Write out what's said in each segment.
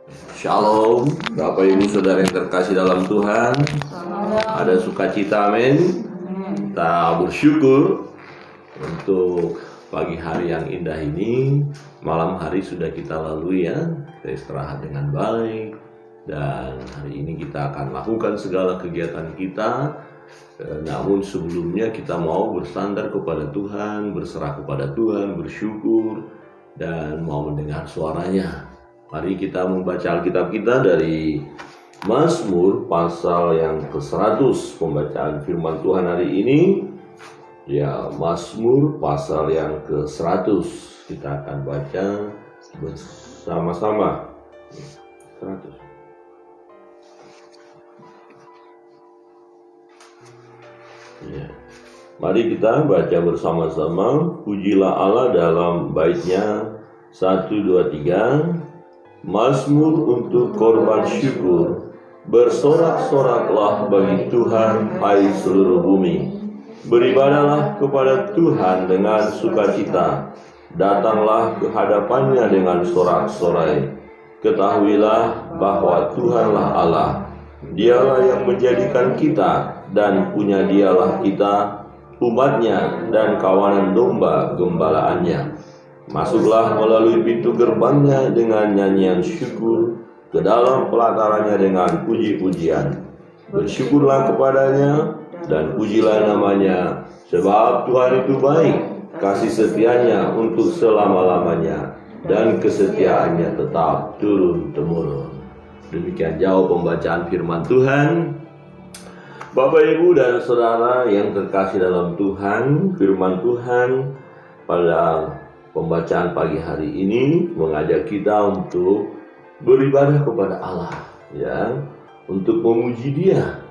Shalom, Bapak Ibu Saudara yang terkasih dalam Tuhan. Ada sukacita, amin. Kita bersyukur untuk pagi hari yang indah ini. Malam hari sudah kita lalui ya. Kita istirahat dengan baik. Dan hari ini kita akan lakukan segala kegiatan kita. Namun sebelumnya kita mau bersandar kepada Tuhan, berserah kepada Tuhan, bersyukur, dan mau mendengar suaranya. Mari kita membaca Alkitab kita dari Mazmur pasal yang ke-100. Pembacaan firman Tuhan hari ini, ya, Mazmur pasal yang ke-100. Kita akan baca bersama-sama. 100. Ya. Mari kita baca bersama-sama. Pujilah Allah dalam baitnya. 1, 2, 3. Mazmur untuk korban syukur. Bersorak-soraklah bagi Tuhan, hai seluruh bumi. Beribadahlah kepada Tuhan dengan sukacita. Datanglah ke hadapannya dengan sorak-sorai. Ketahuilah bahwa Tuhanlah Allah. Dialah yang menjadikan kita, dan punya Dialah kita, umatnya dan kawanan domba gembalaannya. Masuklah melalui pintu gerbangnya dengan nyanyian syukur, ke dalam pelatarannya dengan puji-pujian. Bersyukurlah kepadanya dan pujilah namanya, sebab Tuhan itu baik, kasih setianya untuk selama-lamanya, dan kesetiaannya tetap turun-temurun. Demikian jauh pembacaan firman Tuhan. Bapak, Ibu, dan Saudara yang terkasih dalam Tuhan, firman Tuhan pada pembacaan pagi hari ini mengajak kita untuk beribadah kepada Allah, ya, untuk memuji Dia,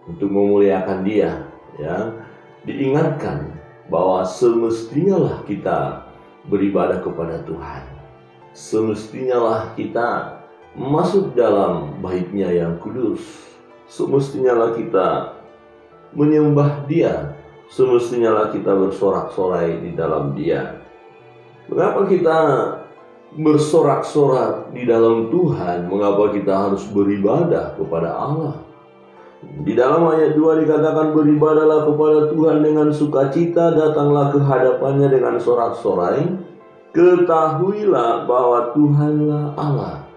untuk memuliakan Dia, ya. Diingatkan bahwa semestinya lah kita beribadah kepada Tuhan. Semestinya lah kita masuk dalam bait-Nya yang kudus. Semestinya lah kita menyembah Dia. Semestinya lah kita bersorak-sorai di dalam Dia. Mengapa kita bersorak-sorak di dalam Tuhan? Mengapa kita harus beribadah kepada Allah? Di dalam ayat 2 dikatakan, beribadahlah kepada Tuhan dengan sukacita, datanglah ke hadapannya dengan sorak-sorai. Ketahuilah bahwa Tuhanlah Allah.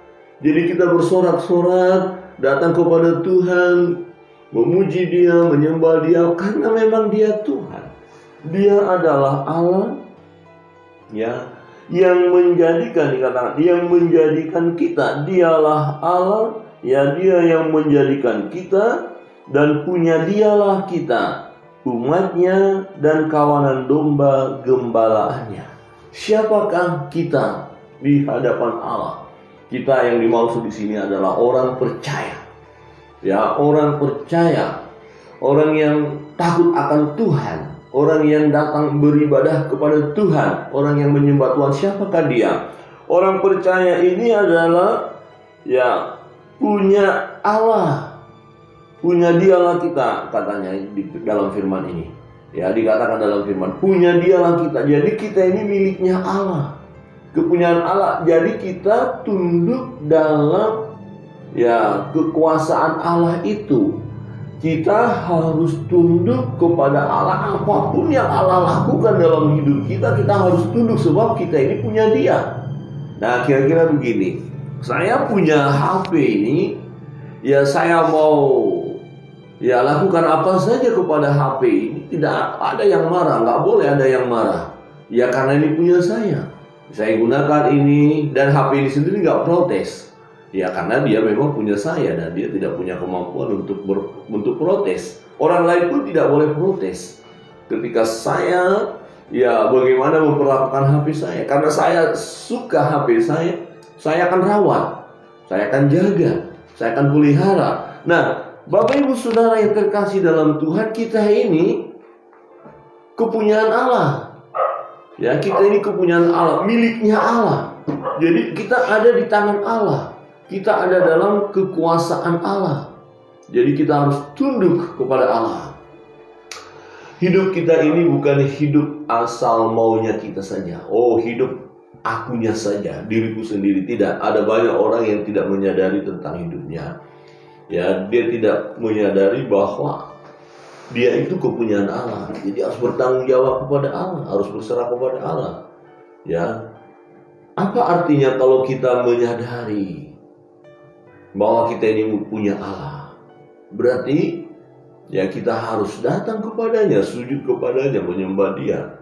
Jadi kita bersorak-sorak, datang kepada Tuhan, memuji Dia, menyembah Dia, karena memang Dia Tuhan. Dia adalah Allah, ya, yang menjadikan, dikatakan, yang menjadikan kita. Dialah Allah, ya, Dia yang menjadikan kita, dan punya Dialah kita, umatnya dan kawanan domba gembalaannya. Siapakah kita di hadapan Allah? Kita yang dimaksud di sini adalah orang percaya, ya, orang percaya, orang yang takut akan Tuhan, orang yang datang beribadah kepada Tuhan, orang yang menyembah Tuhan. Siapakah dia? Orang percaya ini adalah, ya, punya Allah, punya Dialah kita, katanya di dalam firman ini. Ya, dikatakan dalam firman, punya Dialah kita. Jadi kita ini miliknya Allah, kepunyaan Allah. Jadi kita tunduk dalam, ya, kekuasaan Allah itu. Kita harus tunduk kepada Allah. Apapun yang Allah lakukan dalam hidup kita, kita harus tunduk, sebab kita ini punya Dia. Nah, kira-kira begini, saya punya HP ini, ya, saya mau, ya, lakukan apa saja kepada HP ini. Tidak ada yang marah, nggak boleh ada yang marah. Ya, karena ini punya saya. Saya gunakan ini, dan HP ini sendiri nggak protes. Ya, karena dia memang punya saya, dan dia tidak punya kemampuan untuk protes. Orang lain pun tidak boleh protes ketika saya, ya, bagaimana memperlakukan HP saya. Karena saya suka HP saya akan rawat, saya akan jaga, saya akan pelihara. Nah, Bapak, Ibu, Saudara yang terkasih dalam Tuhan, kita ini kepunyaan Allah. Ya, kita ini kepunyaan Allah, miliknya Allah. Jadi kita ada di tangan Allah. Kita ada dalam kekuasaan Allah. Jadi kita harus tunduk kepada Allah. Hidup kita ini bukan hidup asal maunya kita saja. Oh, hidup akunya saja, diriku sendiri. Tidak, ada banyak orang yang tidak menyadari tentang hidupnya. Ya, dia tidak menyadari bahwa dia itu kepunyaan Allah. Jadi harus bertanggung jawab kepada Allah, harus berserah kepada Allah. Ya, apa artinya kalau kita menyadari bahwa kita ini punya Allah? Berarti ya kita harus datang kepadanya, sujud kepadanya, menyembah Dia.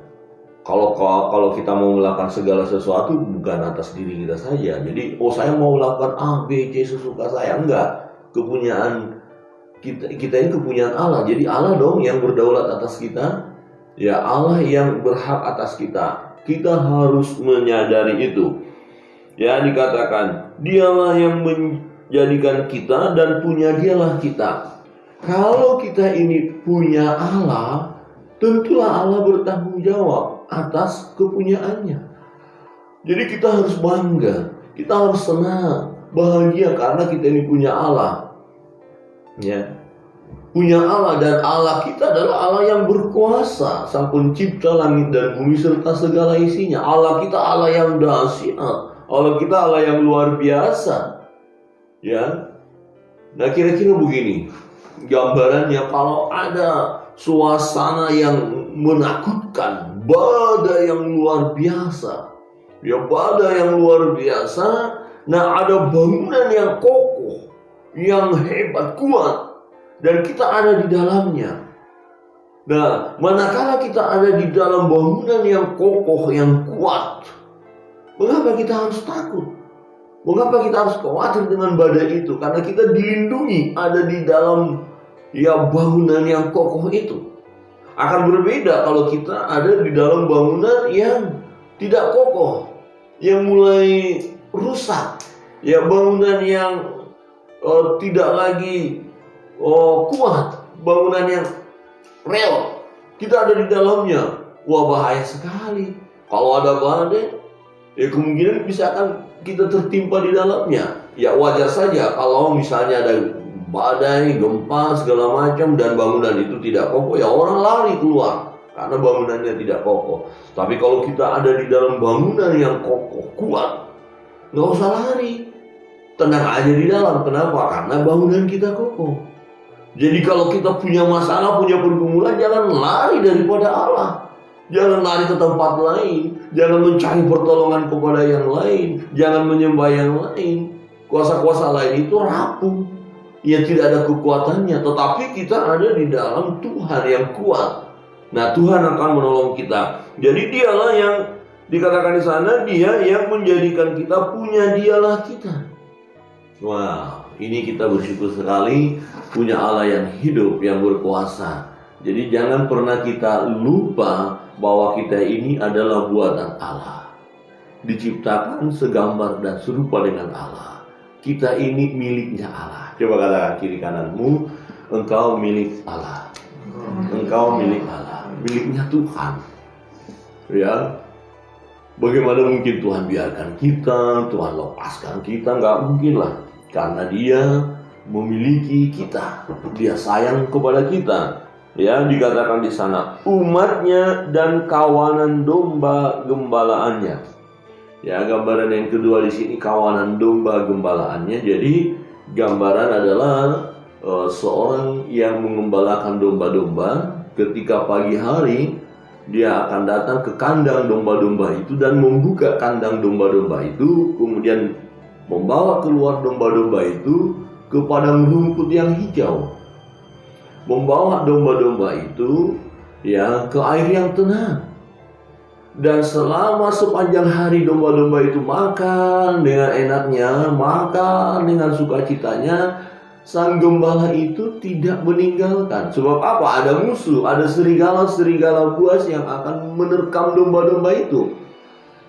Kalau kita mau melakukan segala sesuatu bukan atas diri kita saja. Jadi saya mau melakukan A, B, C sesuka saya, enggak. Kepunyaan kita ini kepunyaan Allah. Jadi Allah dong yang berdaulat atas kita. Ya, Allah yang berhak atas kita. Kita harus menyadari itu. Ya, dikatakan Dialah yang menjadikan kita dan punya Dialah kita. Kalau kita ini punya Allah, tentulah Allah bertanggung jawab atas kepunyaannya. Jadi kita harus bangga, kita harus senang, bahagia karena kita ini punya Allah. Ya, punya Allah, dan Allah kita adalah Allah yang berkuasa, Sang Pencipta langit dan bumi serta segala isinya. Allah kita Allah yang dahsyat, Allah kita Allah yang luar biasa. Ya, nah kira-kira begini gambarannya, kalau ada suasana yang menakutkan, badai yang luar biasa, ya badai yang luar biasa, nah ada bangunan yang kokoh, yang hebat, kuat, dan kita ada di dalamnya. Nah, manakala kita ada di dalam bangunan yang kokoh, yang kuat, mengapa kita harus takut? Mengapa kita harus khawatir dengan badai itu? Karena kita dilindungi, ada di dalam bangunan yang kokoh itu. Akan berbeda kalau kita ada di dalam bangunan yang tidak kokoh, yang mulai rusak. Ya, bangunan yang tidak lagi kuat, bangunan yang reot. Kita ada di dalamnya. Wah, bahaya sekali. Kalau ada badai, ya kemungkinan bisa akan kita tertimpa di dalamnya. Ya wajar saja kalau misalnya ada badai, gempa, segala macam, dan bangunan itu tidak kokoh, ya orang lari keluar karena bangunannya tidak kokoh. Tapi kalau kita ada di dalam bangunan yang kokoh, kuat, nggak usah lari, tenang aja di dalam. Kenapa? Karena bangunan kita kokoh. Jadi kalau kita punya masalah, punya pergumulan, jangan lari daripada Allah. Jangan lari ke tempat lain, jangan mencari pertolongan kepada yang lain, jangan menyembah yang lain. Kuasa-kuasa lain itu rapuh, ya tidak ada kekuatannya, tetapi kita ada di dalam Tuhan yang kuat. Nah, Tuhan akan menolong kita. Jadi Dialah yang dikatakan di sana, Dia yang menjadikan kita, punya Dialah kita. Wah, ini kita bersyukur sekali punya Allah yang hidup, yang berkuasa. Jadi jangan pernah kita lupa bahwa kita ini adalah buatan Allah, diciptakan segambar dan serupa dengan Allah. Kita ini miliknya Allah. Coba katakan kiri kananmu, engkau milik Allah. Engkau milik Allah, miliknya Tuhan. Ya, bagaimana mungkin Tuhan biarkan kita, Tuhan lepaskan kita? Nggak mungkin lah, karena Dia memiliki kita, Dia sayang kepada kita. Ya, dikatakan di sana umatnya dan kawanan domba gembalaannya. Ya, gambaran yang kedua di sini kawanan domba gembalaannya. Jadi gambaran adalah seorang yang mengembalakan domba-domba. Ketika pagi hari dia akan datang ke kandang domba-domba itu dan membuka kandang domba-domba itu, kemudian membawa keluar domba-domba itu ke padang rumput yang hijau. Membawa domba-domba itu ya ke air yang tenang. Dan selama sepanjang hari domba-domba itu makan dengan enaknya, makan dengan sukacitanya, sang gembala itu tidak meninggalkan. Sebab apa? Ada musuh, ada serigala-serigala buas yang akan menerkam domba-domba itu.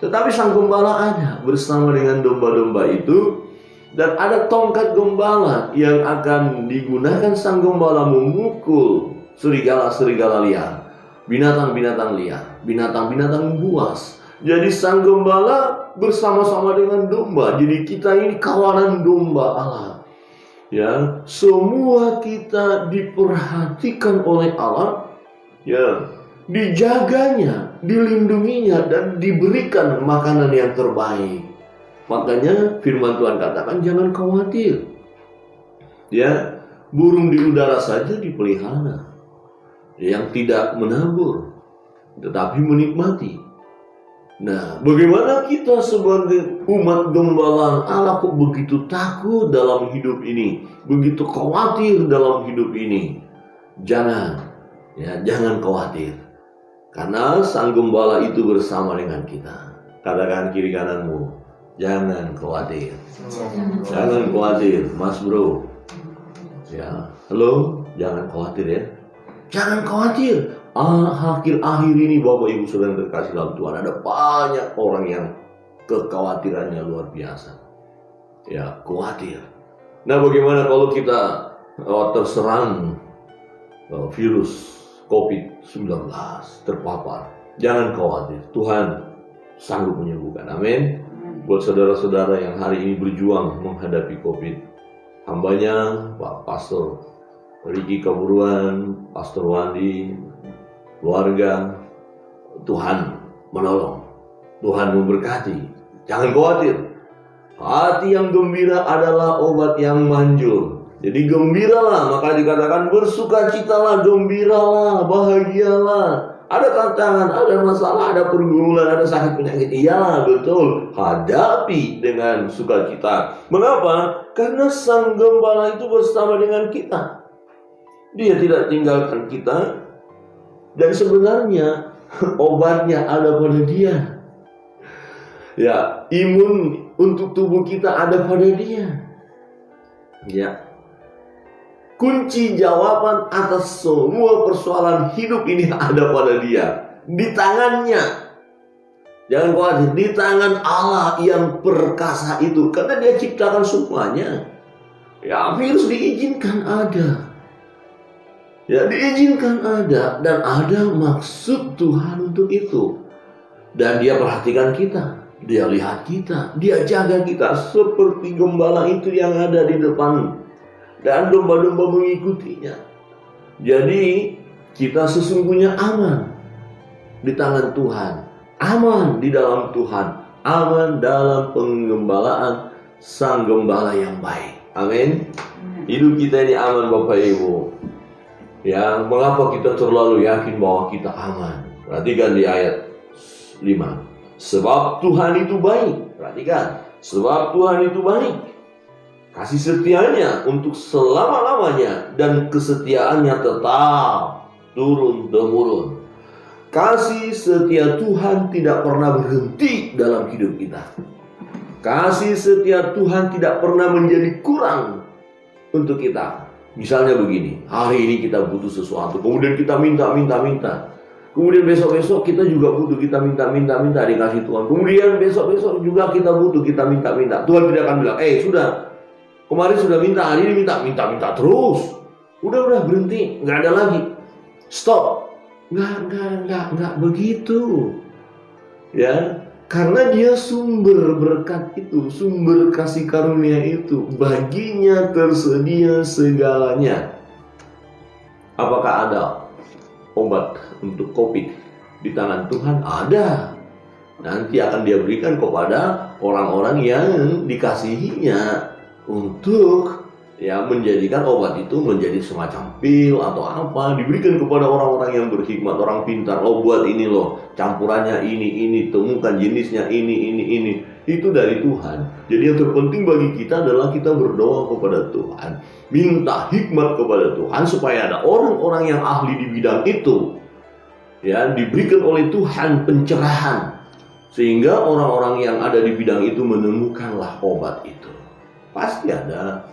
Tetapi sang gembala ada bersama dengan domba-domba itu. Dan ada tongkat gembala yang akan digunakan sang gembala memukul serigala-serigala liar, binatang-binatang liar, binatang-binatang buas. Jadi sang gembala bersama-sama dengan domba. Jadi kita ini kawanan domba Allah. Ya, semua kita diperhatikan oleh Allah. Ya, dijaganya, dilindunginya, dan diberikan makanan yang terbaik. Makanya firman Tuhan katakan jangan khawatir. Ya, burung di udara saja dipelihara, yang tidak menabur, tetapi menikmati. Nah, bagaimana kita sebagai umat gembala Allah kok begitu takut dalam hidup ini, begitu khawatir dalam hidup ini? Jangan khawatir, karena Sang Gembala itu bersama dengan kita. Katakan kiri kananmu, jangan khawatir. Jangan khawatir, Mas Bro. Ya, halo, jangan khawatir ya. Jangan khawatir. Akhir-akhir ini Bapak Ibu Saudara yang terkasih dalam Tuhan, ada banyak orang yang kekhawatirannya luar biasa. Ya, khawatir. Nah, bagaimana kalau kita terserang virus COVID-19, terpapar? Jangan khawatir, Tuhan sanggup menyembuhkan. Amin. Buat saudara-saudara yang hari ini berjuang menghadapi COVID, hambanya Pak Pastor Riki Kaburuan, Pastor Wandi, keluarga, Tuhan menolong, Tuhan memberkati. Jangan khawatir. Hati yang gembira adalah obat yang manjur. Jadi gembiralah, maka dikatakan bersukacitalah, gembiralah, bahagialah. Ada tantangan, ada masalah, ada pergumulan, ada sakit penyakit. Iya, betul. Hadapi dengan sukacita. Mengapa? Karena Sang Gembala itu bersama dengan kita. Dia tidak tinggalkan kita. Dan sebenarnya obatnya ada pada Dia. Ya, imun untuk tubuh kita ada pada Dia. Ya. Kunci jawaban atas semua persoalan hidup ini ada pada Dia. Di tangannya. Jangan khawatir, di tangan Allah yang perkasa itu. Karena Dia ciptakan semuanya. Ya, virus diizinkan ada. Ya, diizinkan ada. Dan ada maksud Tuhan untuk itu. Dan Dia perhatikan kita. Dia lihat kita. Dia jaga kita. Seperti gembala itu yang ada di depan. Dan domba-domba mengikutinya. Jadi kita sesungguhnya aman di tangan Tuhan, aman di dalam Tuhan, aman dalam penggembalaan Sang Gembala yang baik. Amin. Hidup kita ini aman Bapak Ibu. Ya, mengapa kita terlalu yakin bahwa kita aman? Perhatikan di ayat 5. Sebab Tuhan itu baik. Perhatikan, sebab Tuhan itu baik. Kasih setianya untuk selama-lamanya, dan kesetiaannya tetap turun-temurun. Kasih setia Tuhan tidak pernah berhenti dalam hidup kita. Kasih setia Tuhan tidak pernah menjadi kurang untuk kita. Misalnya begini, hari ini kita butuh sesuatu, kemudian kita minta. Kemudian besok-besok kita juga butuh, kita minta dikasih Tuhan. Kemudian besok-besok juga kita butuh, kita minta. Tuhan tidak akan bilang, sudah, kemarin sudah minta, hari ini minta terus. Udah berhenti, nggak ada lagi. Stop. Nggak begitu. Ya, karena Dia sumber berkat itu, sumber kasih karunia itu, baginya tersedia segalanya. Apakah ada obat untuk COVID di tangan Tuhan? Ada. Nanti akan Dia berikan kepada orang-orang yang dikasihinya untuk menjadikan obat itu menjadi semacam pil atau apa, diberikan kepada orang-orang yang berhikmat, orang pintar. Buat ini loh, campurannya ini, temukan jenisnya ini. Itu dari Tuhan. Jadi yang terpenting bagi kita adalah kita berdoa kepada Tuhan, minta hikmat kepada Tuhan supaya ada orang-orang yang ahli di bidang itu, diberikan oleh Tuhan pencerahan, sehingga orang-orang yang ada di bidang itu menemukanlah obat itu. Pasti ada.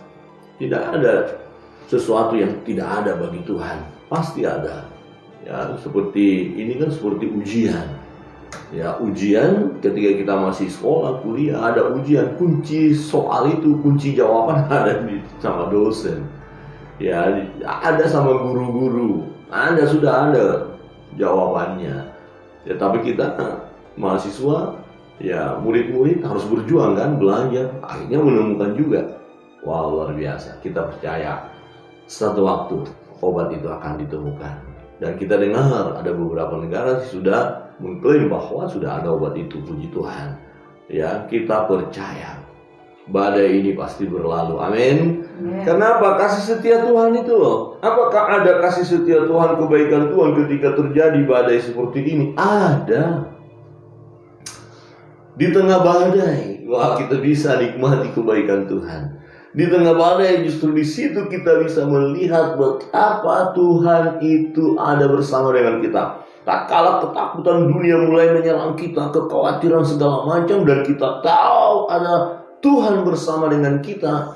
Tidak ada sesuatu yang tidak ada bagi Tuhan. Pasti ada. Ya, seperti ini kan seperti ujian. Ya, ujian ketika kita masih sekolah, kuliah, ada ujian. Kunci soal itu, kunci jawaban ada sama dosen. Ya, ada sama guru-guru. Sudah ada jawabannya. Ya, tapi kita mahasiswa, murid-murid harus berjuang kan, belajar. Akhirnya menemukan juga. Wow, luar biasa. Kita percaya satu waktu obat itu akan ditemukan. Dan kita dengar ada beberapa negara sudah mengklaim bahwa sudah ada obat itu, puji Tuhan. Ya, kita percaya badai ini pasti berlalu. Amin. Kenapa? Kasih setia Tuhan itu loh. Apakah ada kasih setia Tuhan, kebaikan Tuhan ketika terjadi badai seperti ini? Ada. Di tengah badai, wah, kita bisa nikmati kebaikan Tuhan. Di tengah badai justru di situ kita bisa melihat betapa Tuhan itu ada bersama dengan kita. Tak kala ketakutan dunia mulai menyerang kita, kekhawatiran segala macam, dan kita tahu ada Tuhan bersama dengan kita,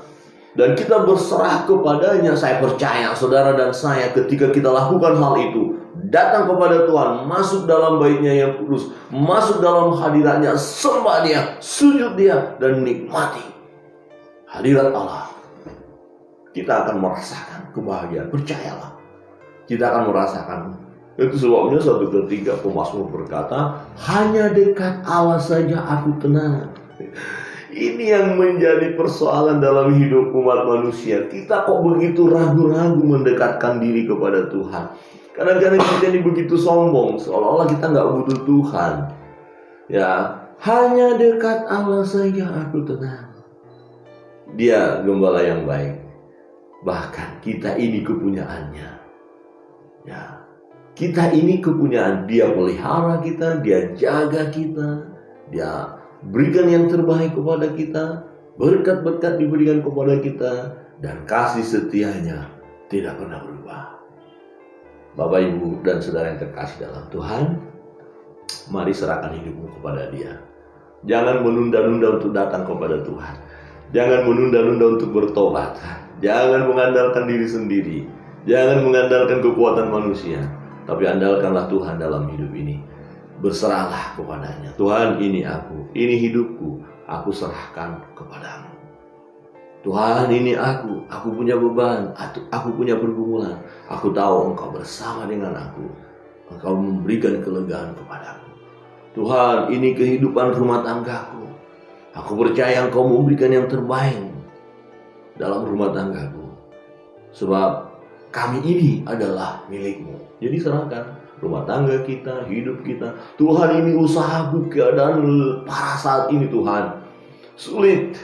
dan kita berserah kepadanya. Saya percaya saudara dan saya, ketika kita lakukan hal itu, datang kepada Tuhan, masuk dalam baitnya yang kudus, masuk dalam hadiratnya, sembah Dia, sujud Dia, dan nikmati hadirat Allah, kita akan merasakan kebahagiaan. Percayalah, kita akan merasakan. Itu sebabnya suatu ketika pemazmur berkata, hanya dekat Allah saja aku tenang. Ini yang menjadi persoalan dalam hidup umat manusia. Kita kok begitu ragu-ragu mendekatkan diri kepada Tuhan. Kadang-kadang kita ini begitu sombong, seolah-olah kita nggak butuh Tuhan. Ya, hanya dekat Allah saja aku tenang. Dia gembala yang baik. Bahkan kita ini kepunyaannya. Ya, kita ini kepunyaan. Dia pelihara kita, Dia jaga kita, Dia berikan yang terbaik kepada kita, berkat-berkat diberikan kepada kita, dan kasih setianya tidak pernah berubah. Bapak, Ibu, dan saudara yang terkasih dalam Tuhan, mari serahkan hidupmu kepada Dia. Jangan menunda-nunda untuk datang kepada Tuhan. Jangan menunda-nunda untuk bertobat. Jangan mengandalkan diri sendiri. Jangan mengandalkan kekuatan manusia. Tapi andalkanlah Tuhan dalam hidup ini. Berserahlah kepadanya. Tuhan, ini aku, ini hidupku, aku serahkan kepadamu. Tuhan, ini aku punya beban, aku punya pergumulan. Aku tahu Engkau bersama dengan aku. Engkau memberikan kelegaan kepadaku. Tuhan, ini kehidupan rumah tanggaku. Aku percaya Engkau memberikan yang terbaik dalam rumah tanggaku. Sebab kami ini adalah milik-Mu. Jadi serahkan rumah tangga kita, hidup kita. Tuhan, ini usahaku, keadaan parah saat ini Tuhan. Sulit,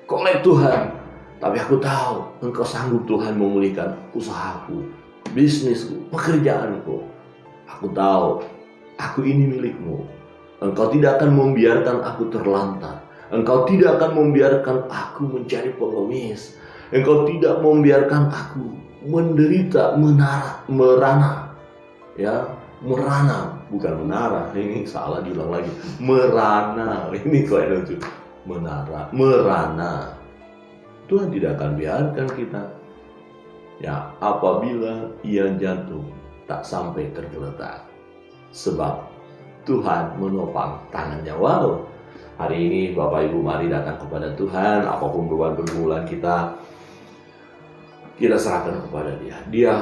kolek Tuhan. Tapi aku tahu Engkau sanggup Tuhan memulihkan usahaku, bisnisku, pekerjaanku. Aku tahu aku ini milik-Mu. Engkau tidak akan membiarkan aku terlantar. Engkau tidak akan membiarkan aku mencari pengemis. Engkau tidak membiarkan aku menderita, merana. Ya, merana, bukan menara. Ini salah diulang lagi. Merana. Ini kok yang lucu. Merana. Tuhan tidak akan biarkan kita. Ya, apabila ia jatuh, tak sampai tergeletak. Sebab Tuhan menopang tangannya. Wow. Hari ini Bapak Ibu mari datang kepada Tuhan. Apapun beban pergumulan kita serahkan kepada Dia. Dia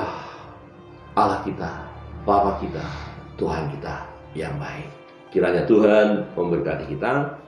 Allah kita, Bapa kita, Tuhan kita yang baik. Kiranya Tuhan memberkati kita.